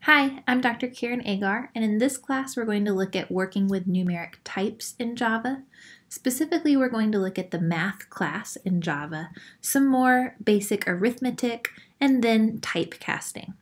Hi, I'm Dr. Karen Agar, and in this class we're going to look at working with numeric types in Java. Specifically, we're going to look at the math class in Java, some more basic arithmetic, and then typecasting.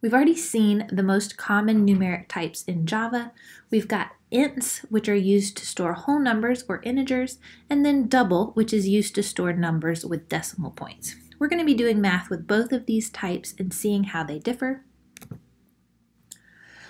We've already seen the most common numeric types in Java. We've got ints, which are used to store whole numbers or integers, and then double, which is used to store numbers with decimal points. We're going to be doing math with both of these types and seeing how they differ.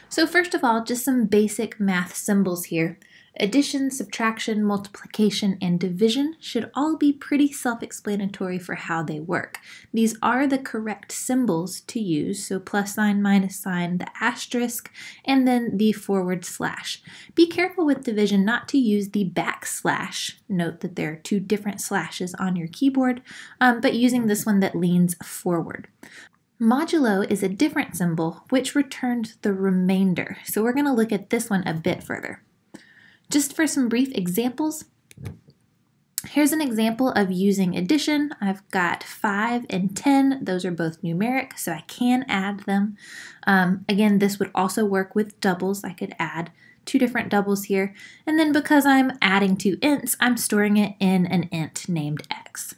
So first of all, just some basic math symbols here. Addition, subtraction, multiplication, and division should all be pretty self-explanatory for how they work. These are the correct symbols to use, so plus sign, minus sign, the asterisk, and then the forward slash. Be careful with division not to use the backslash. Note that there are two different slashes on your keyboard, but using this one that leans forward. Modulo is a different symbol which returns the remainder. So we're going to look at this one a bit further. Just for some brief examples, here's an example of using addition. I've got 5 and 10. Those are both numeric, so I can add them. Again, this would also work with doubles. I could add two different doubles here. And then because I'm adding two ints, I'm storing it in an int named x.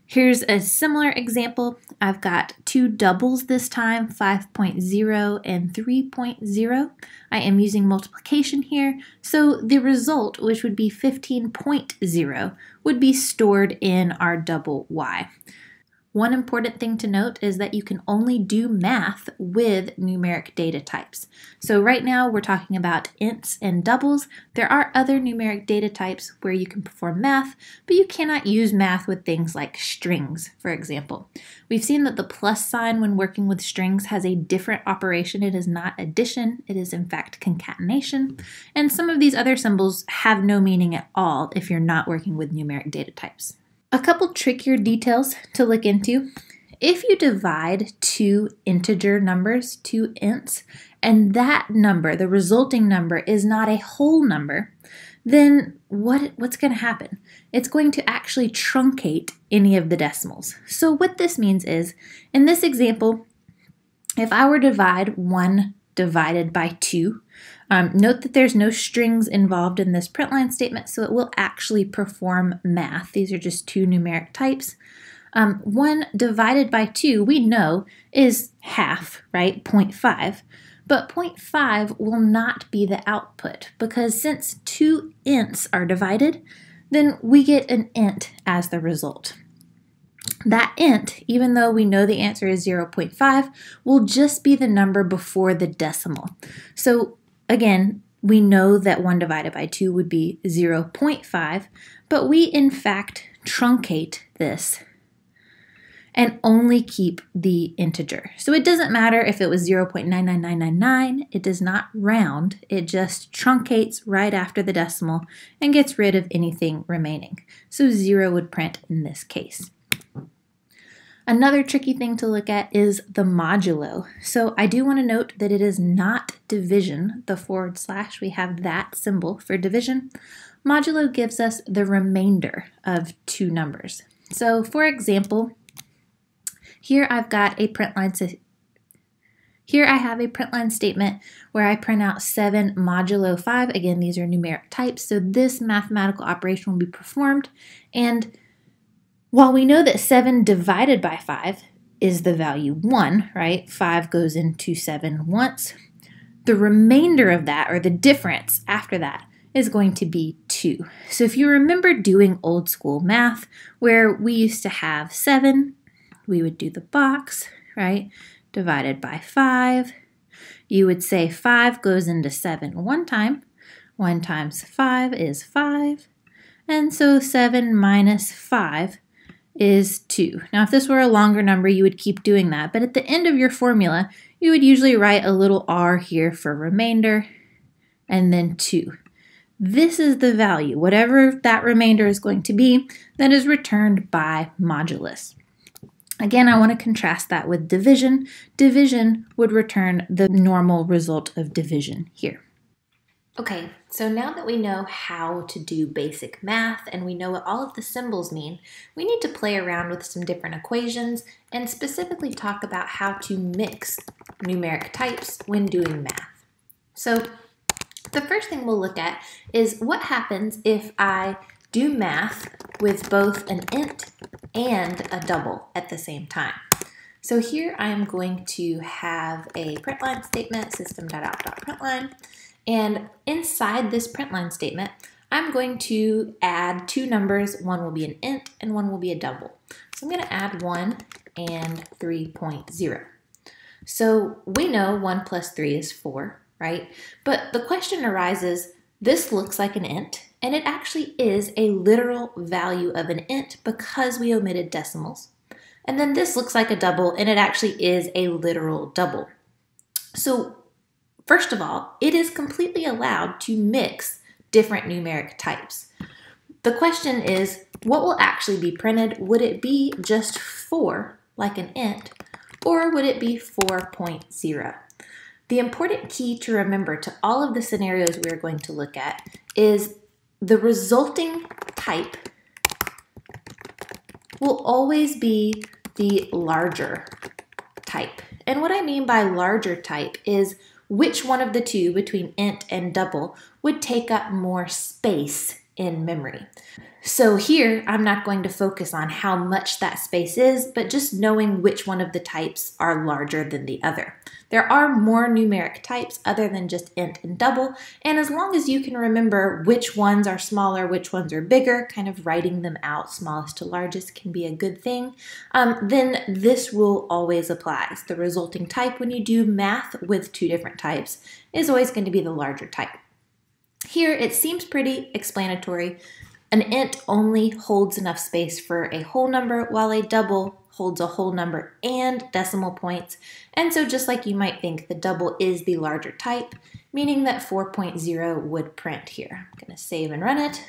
Here's a similar example. I've got two doubles this time, 5.0 and 3.0. I am using multiplication here, so the result, which would be 15.0, would be stored in our double y. One important thing to note is that you can only do math with numeric data types. So right now we're talking about ints and doubles. There are other numeric data types where you can perform math, but you cannot use math with things like strings, for example. We've seen that the plus sign when working with strings has a different operation. It is not addition, it is in fact concatenation. And some of these other symbols have no meaning at all if you're not working with numeric data types. A couple trickier details to look into. If you divide two integer numbers, two ints, and that number, the resulting number, is not a whole number, then what's going to happen? It's going to actually truncate any of the decimals. So what this means is, in this example, if I were to divide 1 divided by 2, note that there's no strings involved in this print line statement, so it will actually perform math. These are just two numeric types. 1 divided by 2, we know, is half, right? 0.5. But 0.5 will not be the output because since two ints are divided, then we get an int as the result. That int, even though we know the answer is 0.5, will just be the number before the decimal. So again, we know that 1 divided by 2 would be 0.5, but we in fact truncate this and only keep the integer. So it doesn't matter if it was 0.99999, it does not round, it just truncates right after the decimal and gets rid of anything remaining. So 0 would print in this case. Another tricky thing to look at is the modulo. So I do want to note that it is not division, the forward slash. We have that symbol for division. Modulo gives us the remainder of two numbers. So for example, here I've got a print line. Here I have a print line statement where I print out 7 modulo 5. Again, these are numeric types, so this mathematical operation will be performed. And while we know that 7 divided by 5 is the value 1, right? 5 goes into 7 once. The remainder of that, or the difference after that, is going to be 2. So if you remember doing old school math where we used to have 7, we would do the box, right? Divided by 5. You would say 5 goes into 7 one time. 1 times 5 is 5. And so 7 minus 5 is 2. Now, if this were a longer number, you would keep doing that. But at the end of your formula, you would usually write a little r here for remainder and then 2. This is the value, whatever that remainder is going to be, that is returned by modulus. Again, I want to contrast that with division. Division would return the normal result of division here. Okay, so now that we know how to do basic math and we know what all of the symbols mean, we need to play around with some different equations and specifically talk about how to mix numeric types when doing math. So the first thing we'll look at is what happens if I do math with both an int and a double at the same time. So here I am going to have a println statement, system.out.println, and inside this println statement, I'm going to add two numbers. One will be an int and one will be a double. So I'm going to add 1 and 3.0. So we know 1 plus 3 is 4, right? But the question arises, this looks like an int, and it actually is a literal value of an int because we omitted decimals. And then this looks like a double, and it actually is a literal double. So first of all, it is completely allowed to mix different numeric types. The question is, what will actually be printed? Would it be just 4, like an int, or would it be 4.0? The important key to remember to all of the scenarios we're going to look at is the resulting type will always be the larger type. And what I mean by larger type is which one of the two between int and double would take up more space in memory. So here, I'm not going to focus on how much that space is, but just knowing which one of the types are larger than the other. There are more numeric types other than just int and double, and as long as you can remember which ones are smaller, which ones are bigger, kind of writing them out, smallest to largest can be a good thing, then this rule always applies. The resulting type when you do math with two different types is always going to be the larger type. Here, it seems pretty explanatory. An int only holds enough space for a whole number, while a double holds a whole number and decimal points. And so just like you might think, the double is the larger type, meaning that 4.0 would print here. I'm going to save and run it,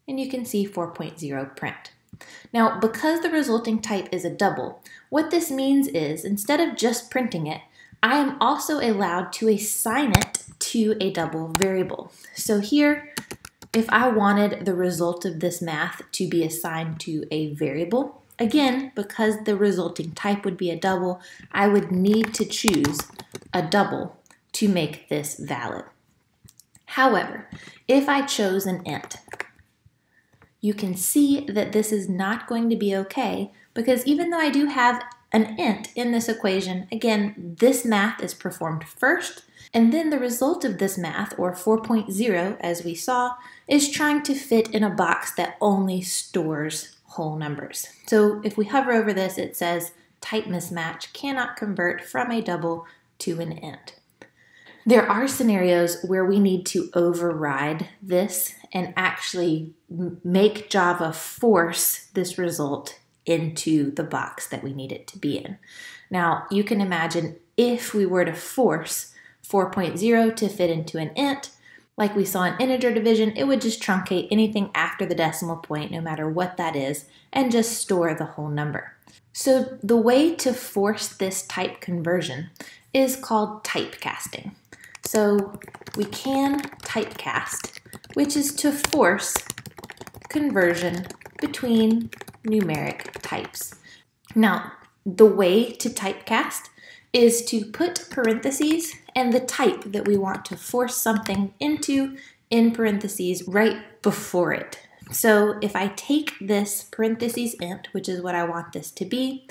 and you can see 4.0 print. Now, because the resulting type is a double, what this means is instead of just printing it, I am also allowed to assign it to a double variable. So here, if I wanted the result of this math to be assigned to a variable, again, because the resulting type would be a double, I would need to choose a double to make this valid. However, if I chose an int, you can see that this is not going to be okay because even though I do have an int in this equation, again, this math is performed first, and then the result of this math, or 4.0, as we saw, is trying to fit in a box that only stores whole numbers. So if we hover over this, it says type mismatch cannot convert from a double to an int. There are scenarios where we need to override this and actually make Java force this result into the box that we need it to be in. Now, you can imagine if we were to force 4.0 to fit into an int, like we saw in integer division, it would just truncate anything after the decimal point, no matter what that is, and just store the whole number. So the way to force this type conversion is called typecasting. So we can typecast, which is to force conversion between numeric types. Now, the way to typecast is to put parentheses and the type that we want to force something into in parentheses right before it. So if I take this parentheses int, which is what I want this to be,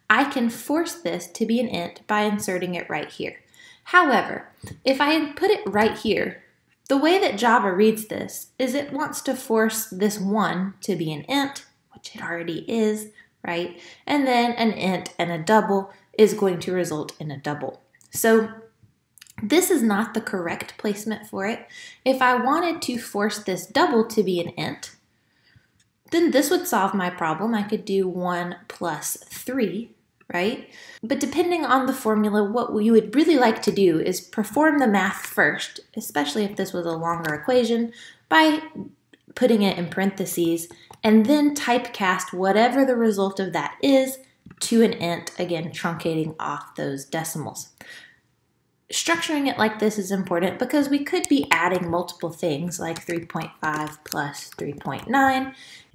I can force this to be an int by inserting it right here. However, if I put it right here, the way that Java reads this is it wants to force this 1 to be an int, which it already is, right? And then an int and a double is going to result in a double. So this is not the correct placement for it. If I wanted to force this double to be an int, then this would solve my problem. I could do 1 plus 3, right? But depending on the formula, what you would really like to do is perform the math first, especially if this was a longer equation, by putting it in parentheses, and then typecast whatever the result of that is to an int, again, truncating off those decimals. Structuring it like this is important because we could be adding multiple things like 3.5 plus 3.9,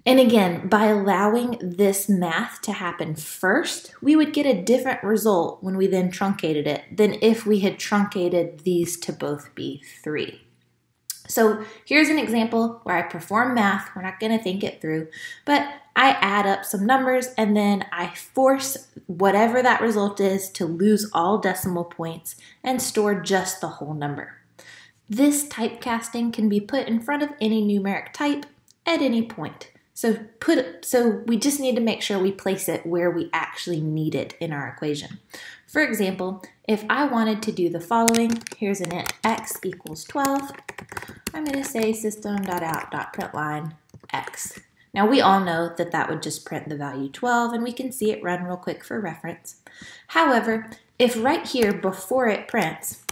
And again, by allowing this math to happen first, we would get a different result when we then truncated it than if we had truncated these to both be 3. So here's an example where I perform math. We're not going to think it through, but I add up some numbers and then I force whatever that result is to lose all decimal points and store just the whole number. This typecasting can be put in front of any numeric type at any point. So we just need to make sure we place it where we actually need it in our equation. For example, if I wanted to do the following, here's an int x equals 12. I'm going to say system.out.println x. Now we all know that that would just print the value 12, and we can see it run real quick for reference. However, if right here before it prints,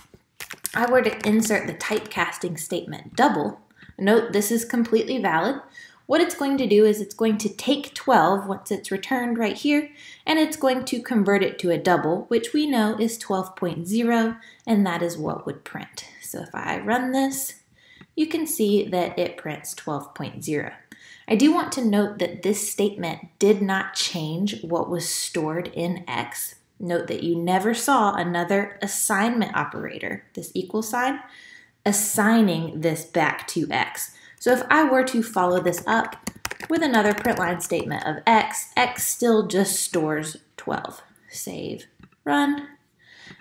I were to insert the typecasting statement double, note this is completely valid. What it's going to do is it's going to take 12 once it's returned right here, and it's going to convert it to a double, which we know is 12.0, and that is what would print. So if I run this, you can see that it prints 12.0. I do want to note that this statement did not change what was stored in X. Note that you never saw another assignment operator, this equal sign, assigning this back to X. So if I were to follow this up with another println statement of X, X still just stores 12. Save, run,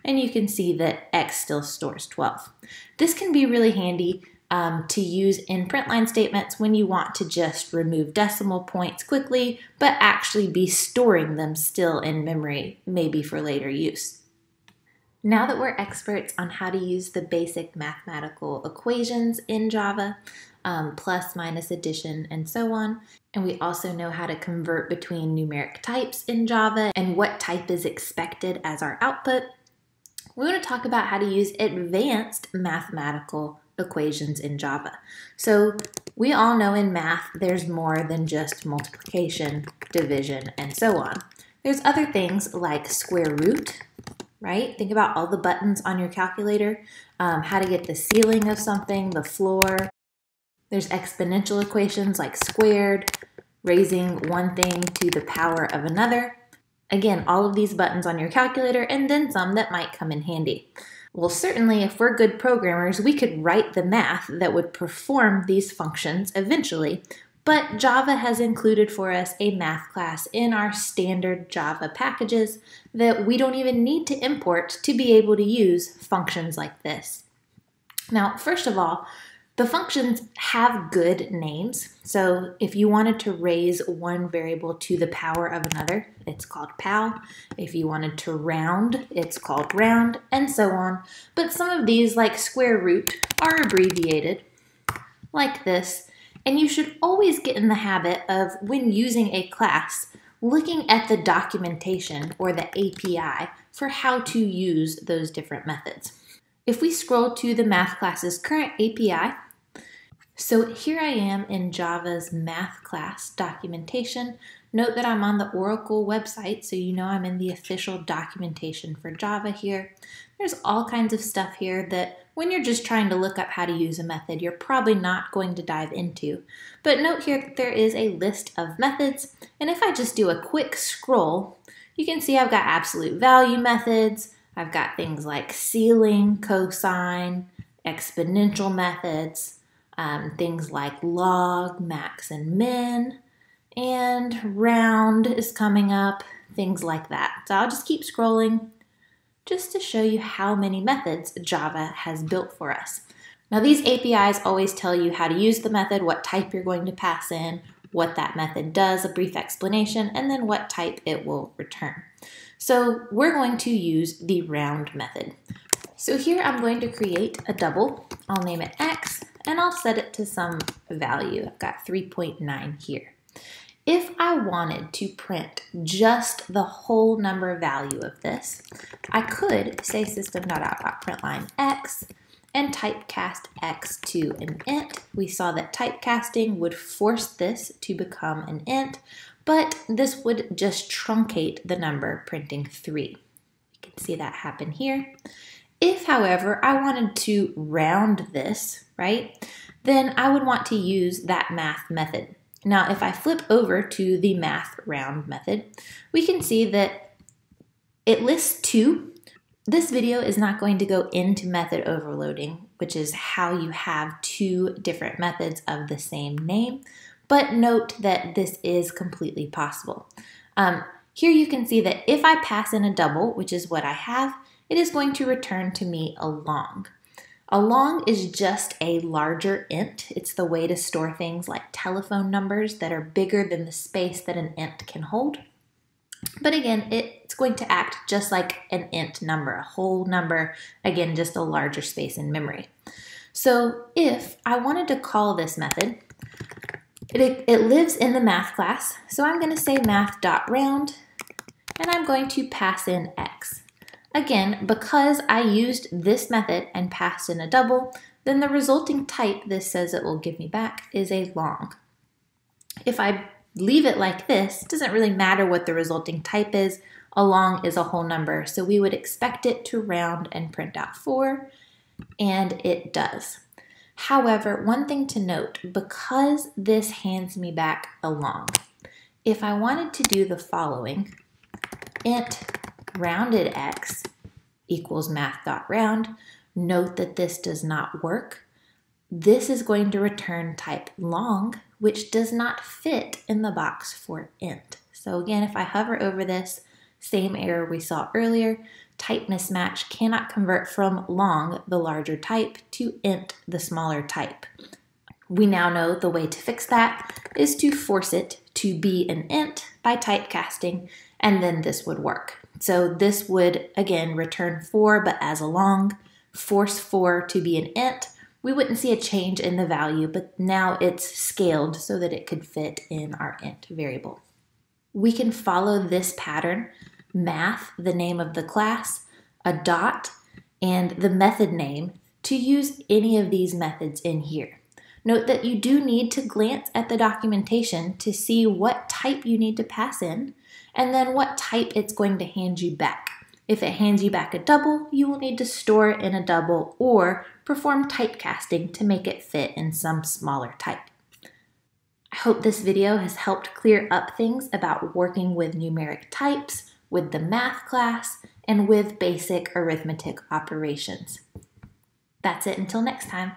and you can see that X still stores 12. This can be really handy to use in println statements when you want to just remove decimal points quickly, but actually be storing them still in memory, maybe for later use. Now that we're experts on how to use the basic mathematical equations in Java, plus, minus, addition, and so on, and we also know how to convert between numeric types in Java and what type is expected as our output, we want to talk about how to use advanced mathematical equations in Java. So we all know in math there's more than just multiplication, division, and so on. There's other things like square root, right? Think about all the buttons on your calculator, how to get the ceiling of something, the floor. There's exponential equations like squared, raising one thing to the power of another. Again, all of these buttons on your calculator and then some that might come in handy. Well, certainly if we're good programmers, we could write the math that would perform these functions eventually, but Java has included for us a math class in our standard Java packages that we don't even need to import to be able to use functions like this. Now, first of all, the functions have good names. So if you wanted to raise one variable to the power of another, it's called pow. If you wanted to round, it's called round, and so on. But some of these, like square root, are abbreviated like this. And you should always get in the habit of, when using a class, looking at the documentation or the API for how to use those different methods. If we scroll to the math class's current API, so here I am in Java's math class documentation. Note that I'm on the Oracle website, so you know I'm in the official documentation for Java here. There's all kinds of stuff here that when you're just trying to look up how to use a method, you're probably not going to dive into. But note here that there is a list of methods, and if I just do a quick scroll, you can see I've got absolute value methods. I've got things like ceiling, cosine, exponential methods, things like log, max, and min, and round is coming up, things like that. So I'll just keep scrolling just to show you how many methods Java has built for us. Now these APIs always tell you how to use the method, what type you're going to pass in, what that method does, a brief explanation, and then what type it will return. So we're going to use the round method. So here I'm going to create a double. I'll name it x, and I'll set it to some value. I've got 3.9 here. If I wanted to print just the whole number value of this, I could say system.out.println x and typecast x to an int. We saw that typecasting would force this to become an int, but this would just truncate the number, printing 3. You can see that happen here. If, however, I wanted to round this, right, then I would want to use that math method. Now, if I flip over to the math round method, we can see that it lists 2. This video is not going to go into method overloading, which is how you have 2 different methods of the same name, but note that this is completely possible. Here you can see that if I pass in a double, which is what I have, it is going to return to me a long. A long is just a larger int. It's the way to store things like telephone numbers that are bigger than the space that an int can hold. But again, it's going to act just like an int number, a whole number, again, just a larger space in memory. So if I wanted to call this method, it lives in the math class, so I'm going to say math.round, and I'm going to pass in x. Again, because I used this method and passed in a double, then the resulting type this says it will give me back is a long. If I leave it like this, it doesn't really matter what the resulting type is. A long is a whole number, so we would expect it to round and print out 4, and it does. However, one thing to note, because this hands me back a long, if I wanted to do the following, int rounded x equals math.round, note that this does not work. This is going to return type long, which does not fit in the box for int. So again, if I hover over this, same error we saw earlier, type mismatch cannot convert from long, the larger type, to int, the smaller type. We now know the way to fix that is to force it to be an int by typecasting, and then this would work. So this would, again, return 4, but as a long, force 4 to be an int. We wouldn't see a change in the value, but now it's scaled so that it could fit in our int variable. We can follow this pattern, math, the name of the class, a dot, and the method name to use any of these methods in here. Note that you do need to glance at the documentation to see what type you need to pass in, and then what type it's going to hand you back. If it hands you back a double, you will need to store it in a double or perform typecasting to make it fit in some smaller type. I hope this video has helped clear up things about working with numeric types, with the math class, and with basic arithmetic operations. That's it until next time.